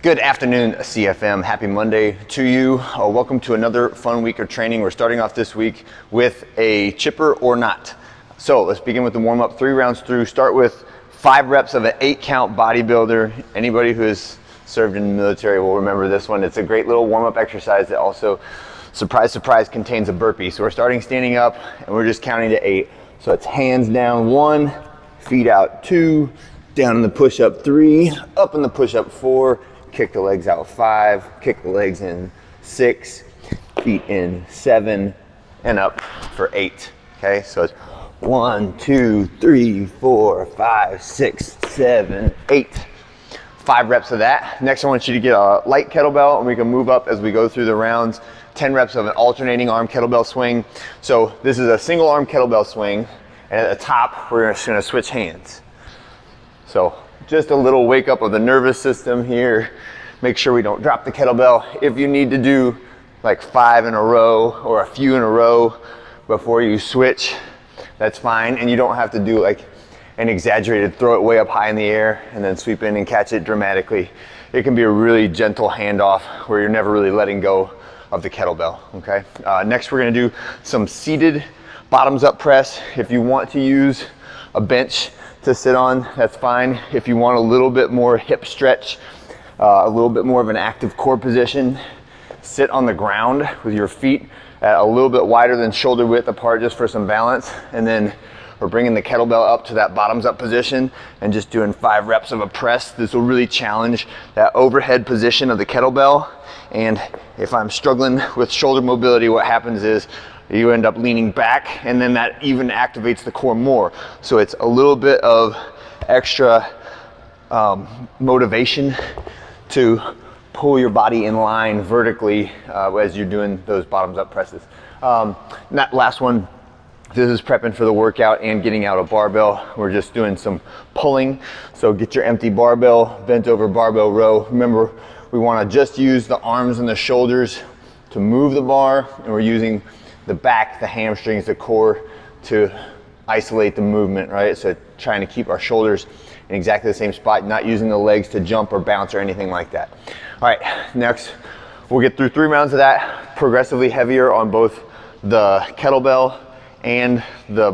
Good afternoon, CFM. Happy Monday to you. Welcome to another fun week of training. We're starting off this week with a chipper or not. So let's begin with the warm up, 3 rounds through. Start with 5 reps of an 8 count bodybuilder. Anybody who has served in the military will remember this one. It's a great little warm up exercise that also, surprise, surprise, contains a burpee. So we're starting standing up and we're just counting to 8. So it's hands down 1, feet out 2, down in the push up 3, up in the push up 4, kick the legs out 5, kick the legs in 6, feet in 7, and up for 8. Okay, so it's 1, 2, 3, 4, 5, 6, 7, 8. 5 reps of that. Next, I want you to get a light kettlebell, and we can move up as we go through the rounds. 10 reps of an alternating arm kettlebell swing. So this is a single arm kettlebell swing, and at the top, we're just gonna switch hands. So just a little wake up of the nervous system here. Make sure we don't drop the kettlebell. If you need to do like 5 in a row or a few in a row before you switch, that's fine. And you don't have to do like an exaggerated throw it way up high in the air and then sweep in and catch it dramatically. It can be a really gentle handoff where you're never really letting go of the kettlebell, okay? Next, we're gonna do some seated bottoms up press. If you want to use a bench to sit on, that's fine. If you want a little bit more hip stretch, a little bit more of an active core position, sit on the ground with your feet at a little bit wider than shoulder width apart just for some balance. And then we're bringing the kettlebell up to that bottoms up position and just doing 5 reps of a press. This will really challenge that overhead position of the kettlebell. And if I'm struggling with shoulder mobility, what happens is you end up leaning back, and then that even activates the core more. So it's a little bit of extra motivation to pull your body in line vertically as you're doing those bottoms up presses. That last one, this is prepping for the workout and getting out a barbell. We're just doing some pulling. So get your empty barbell, bent over barbell row. Remember, we want to just use the arms and the shoulders to move the bar, and we're using the back, the hamstrings, the core to isolate the movement, right? So trying to keep our shoulders in exactly the same spot, not using the legs to jump or bounce or anything like that. All right, next, we'll get through 3 rounds of that, progressively heavier on both the kettlebell and the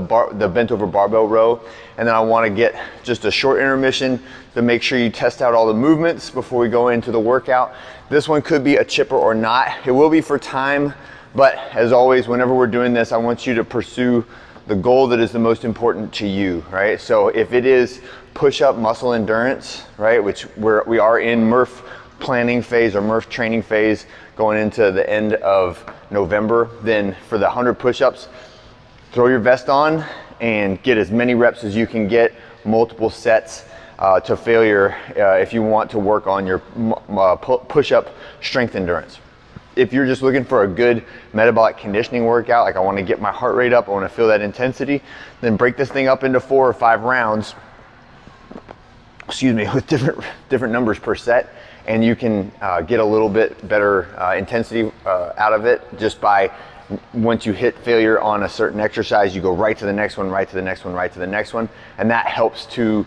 bent over barbell row. And then I want to get just a short intermission to make sure you test out all the movements before we go into the workout. This one could be a chipper or not. It will be for time. But as always, whenever we're doing this, I want you to pursue the goal that is the most important to you, right? So if it is push-up muscle endurance, right, which we are in Murph planning phase or Murph training phase going into the end of November, then for the 100 push-ups, throw your vest on and get as many reps as you can get, multiple sets to failure if you want to work on your push-up strength endurance. If you're just looking for a good metabolic conditioning workout, like I want to get my heart rate up, I want to feel that intensity, then break this thing up into 4 or 5 rounds, with different numbers per set, and you can get a little bit better intensity out of it just by, once you hit failure on a certain exercise, you go right to the next one, right to the next one, right to the next one, and that helps to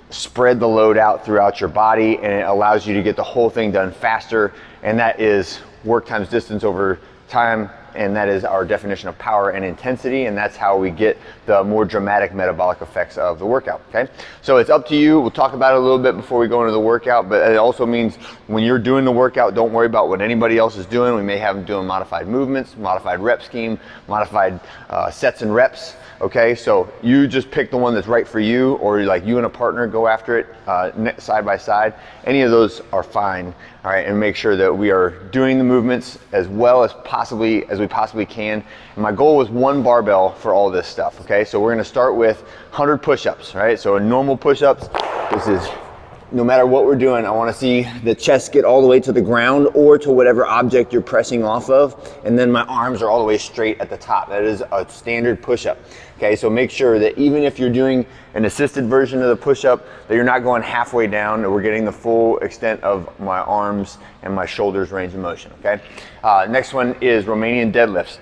spread the load out throughout your body, and it allows you to get the whole thing done faster, and that is work times distance over time, and that is our definition of power and intensity, and that's how we get the more dramatic metabolic effects of the workout, okay? So it's up to you. We'll talk about it a little bit before we go into the workout, but it also means when you're doing the workout, don't worry about what anybody else is doing. We may have them doing modified movements, modified rep scheme, modified sets and reps, okay? So you just pick the one that's right for you, or like you and a partner go after it side by side. Any of those are fine, all right? And make sure that we are doing the movements as well as we possibly can. And my goal was 1 barbell for all this stuff, okay? So we're gonna start with 100 push-ups, right? So in normal push-ups, this is, no matter what we're doing, I wanna see the chest get all the way to the ground or to whatever object you're pressing off of, and then my arms are all the way straight at the top. That is a standard push-up, okay? So make sure that even if you're doing an assisted version of the push-up, that you're not going halfway down, and we're getting the full extent of my arms and my shoulders range of motion, okay? Next one is Romanian deadlifts.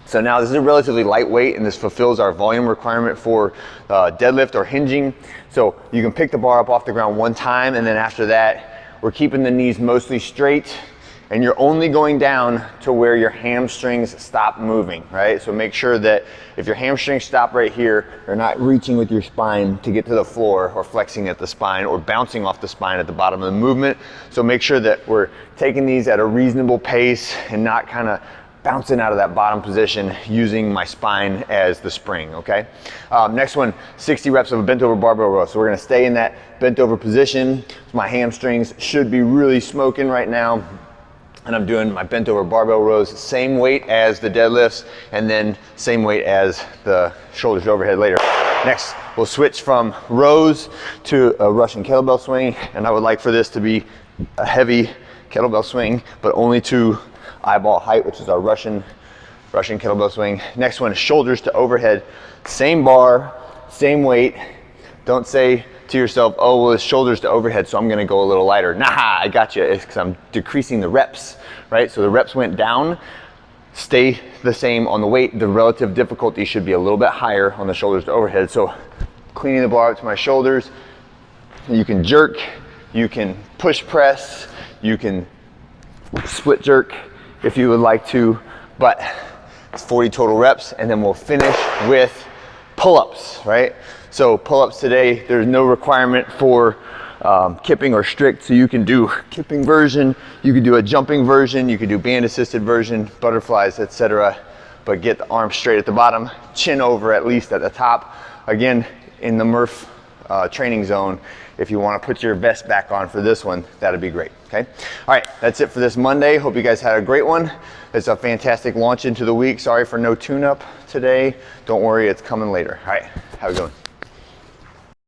So now this is a relatively lightweight, and this fulfills our volume requirement for deadlift or hinging. So you can pick the bar up off the ground 1 time, and then after that, we're keeping the knees mostly straight, and you're only going down to where your hamstrings stop moving, right? So make sure that if your hamstrings stop right here, you're not reaching with your spine to get to the floor or flexing at the spine or bouncing off the spine at the bottom of the movement. So make sure that we're taking these at a reasonable pace and not kind of bouncing out of that bottom position using my spine as the spring, okay? Next one, 60 reps of a bent over barbell row. So we're gonna stay in that bent over position. My hamstrings should be really smoking right now. And I'm doing my bent over barbell rows, same weight as the deadlifts, and then same weight as the shoulders to overhead later. Next, we'll switch from rows to a Russian kettlebell swing, and I would like for this to be a heavy kettlebell swing, but only to eyeball height, which is our Russian kettlebell swing. Next one is shoulders to overhead, same bar, same weight. Don't say to yourself, oh, well, it's shoulders to overhead, so I'm gonna go a little lighter. Nah, I got you. It's because I'm decreasing the reps, right? So the reps went down, stay the same on the weight. The relative difficulty should be a little bit higher on the shoulders to overhead. So cleaning the bar up to my shoulders, you can jerk, you can push press, you can split jerk if you would like to, but it's 40 total reps, and then we'll finish with pull-ups, right? So pull-ups today, there's no requirement for kipping or strict, so you can do kipping version, you can do a jumping version, you can do band assisted version, butterflies, etc. But get the arms straight at the bottom, chin over at least at the top. Again, in the Murph training zone, if you want to put your vest back on for this one, that'd be great, okay? All right, that's it for this Monday. Hope you guys had a great one. It's a fantastic launch into the week. Sorry for no tune-up today. Don't worry, it's coming later. All right, have a good one.